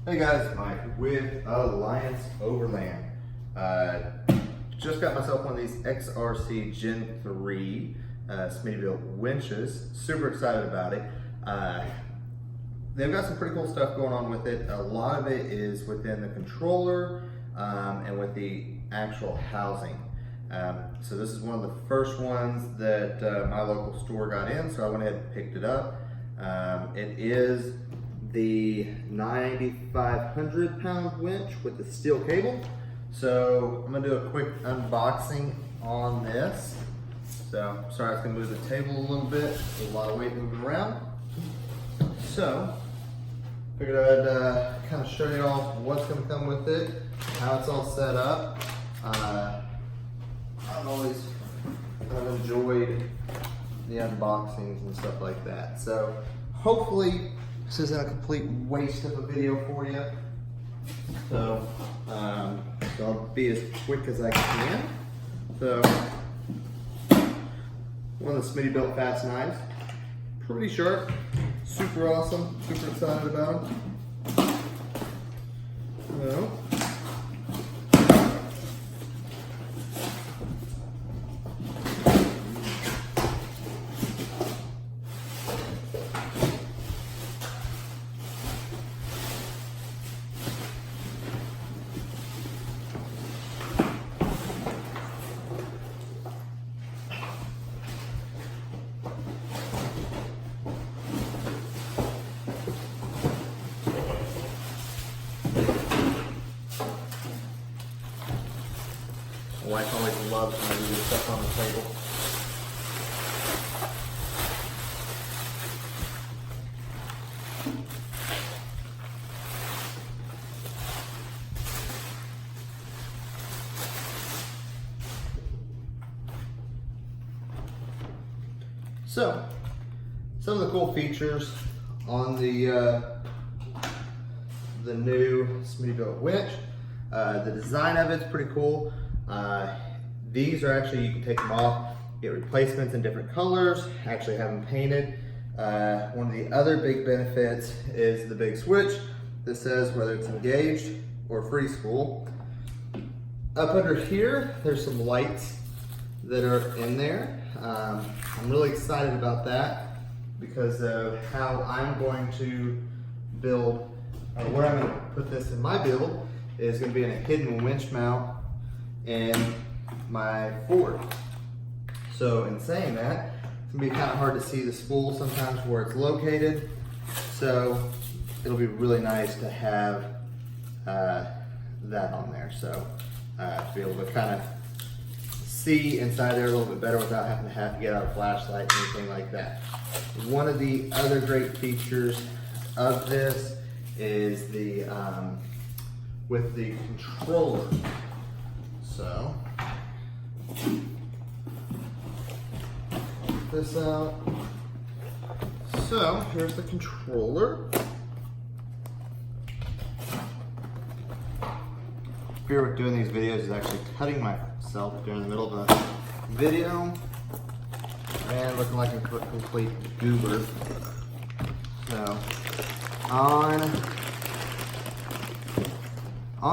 Hey guys, Mike with Alliance Overland. Just got myself one of these XRC Gen 3 Smittybilt winches. Super excited about it. They've got some pretty cool stuff going on with it. A lot of it is within the controller and with the actual housing. So this is one of the first ones that my local store got in, so I went ahead and picked it up. It is the 9,500 pound winch with the steel cable. So I'm gonna do a quick unboxing on this. So sorry, I was gonna move the table a little bit. There's a lot of weight moving around. So figured I'd kind of show you all what's gonna come with it, how it's all set up. I've always kind of enjoyed the unboxings and stuff like that. So hopefully this isn't a complete waste of a video for you. So, I'll be as quick as I can. So, one of the Smittybilt fast knives. Pretty sharp, super awesome, super excited about them. So, my wife always loves when I leave stuff on the table. So, some of the cool features on the new Smittybilt winch. The design of it's pretty cool. These are actually, you can take them off, get replacements in different colors, actually have them painted. One of the other big benefits is the big switch that says whether it's engaged or free spool. Up under here, there's some lights that are in there. I'm really excited about that because of how I'm going to build, or where I'm going to put this in my build is going to be in a hidden winch mount in my Ford. So in saying that, it's going to be kind of hard to see the spool sometimes where it's located. So it'll be really nice to have that on there. So to be able to kind of see inside there a little bit better without having to get out a flashlight or anything like that. One of the other great features of this is the with the controller. So get this out. So here's the controller. Fear with doing these videos is actually cutting myself during the middle of a video and looking like a complete goober. So on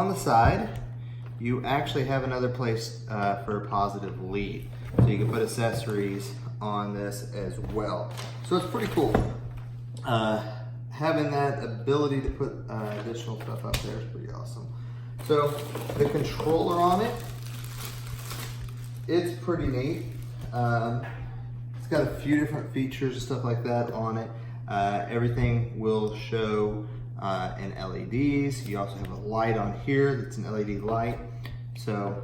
the side, you actually have another place for a positive lead. So you can put accessories on this as well. So it's pretty cool. Having that ability to put additional stuff up there is pretty awesome. So the controller on it, it's pretty neat. It's got a few different features and stuff like that on it. Everything will show in LEDs. You also have a light on here that's an LED light. So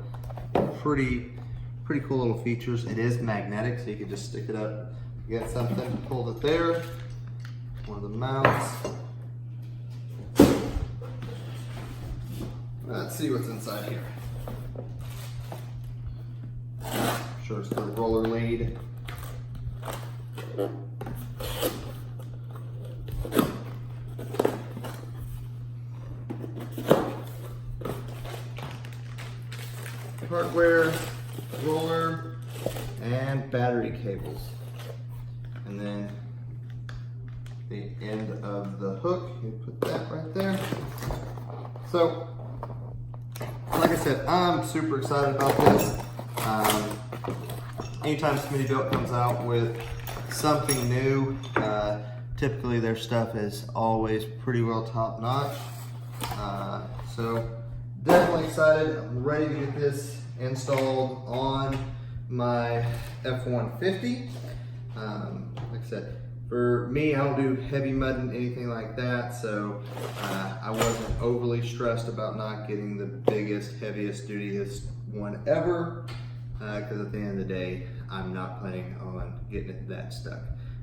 pretty cool little features. It is magnetic, so you can just stick it up, get something, hold it there. One of the mounts. Let's see what's inside here. Sure, it's got a roller lead. Hardware, roller, and battery cables. And then the end of the hook, you put that right there. So, like I said, I'm super excited about this. Anytime Smittybilt comes out with something new, typically their stuff is always pretty well top notch. So definitely excited. I'm ready to get this installed on my F-150. Like I said, for me, I don't do heavy mudding, anything like that, so I wasn't overly stressed about not getting the biggest, heaviest, dutiest one ever, because at the end of the day, I'm not planning on getting it that stuck.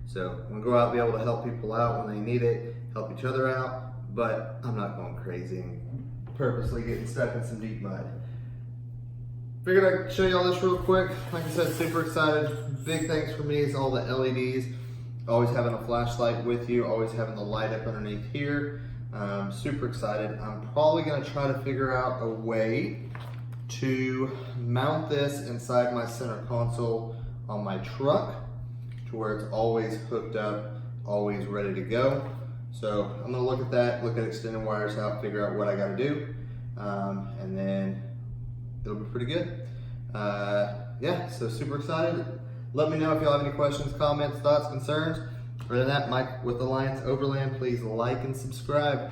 So I'm gonna go out and be able to help people out when they need it, help each other out, but I'm not going crazy and purposely getting stuck in some deep mud. Figured I'd show you all this real quick. Like I said, super excited. Big thanks for me is all the LEDs. Always having a flashlight with you, always having the light up underneath here. Super excited. I'm probably gonna try to figure out a way to mount this inside my center console on my truck to where it's always hooked up, always ready to go. So I'm gonna look at that, look at extending wires out, figure out what I gotta do, and then it'll be pretty good. Yeah, so super excited. Let me know if y'all have any questions, comments, thoughts, concerns. Other than that, Mike with Alliance Overland, please like and subscribe.